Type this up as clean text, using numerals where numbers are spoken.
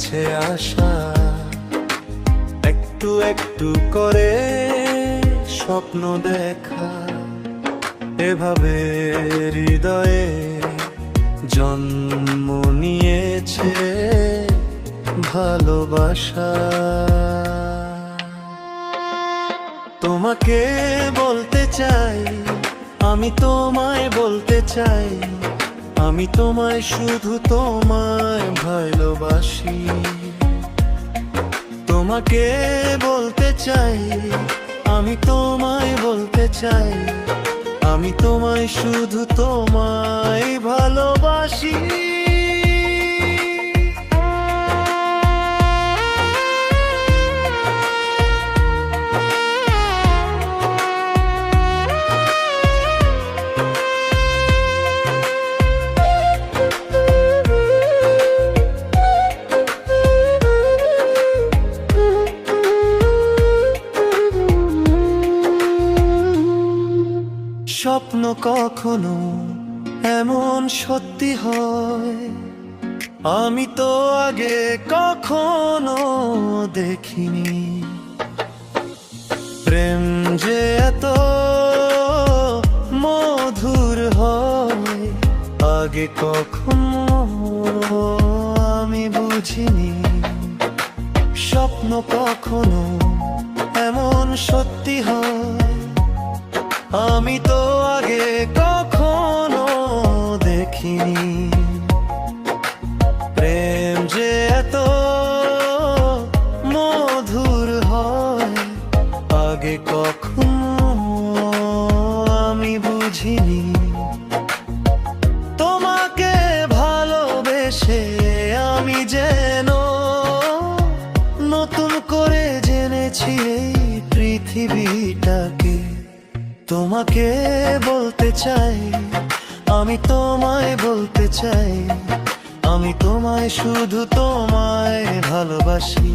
কাছে আসা, একটু একটু করে স্বপ্ন দেখা, এভাবে হৃদয়ে জন্ম নিয়েছে ভালোবাসা। তোমাকে বলতে চাই, আমি তোমায় বলতে চাই, আমি তোমায় শুধু তোমায় ভালোবাসি। তোমাকে বলতে চাই, আমি তোমায় বলতে চাই, আমি তোমায় শুধু তোমায় ভালোবাসি। স্বপ্ন কখনো এমন সত্যি হয়, আমি তো আগে কখনো দেখিনি। প্রেম যে এত মধুর হয়, আগে কখনো আমি বুঝিনি। স্বপ্ন কখনো এমন সত্যি হয়, আমি তো আগে কখনো দেখিনি। প্রেম যে এত মধুর হয়, আগে কখনো আমি বুঝিনি। তোমাকে ভালোবেসে আমি যেন নতুন করে জেনেছি এই পৃথিবীটাকে। তোমাকে বলতে চাই, আমি তোমায় বলতে চাই, আমি তোমায় শুধু তোমায় ভালোবাসি।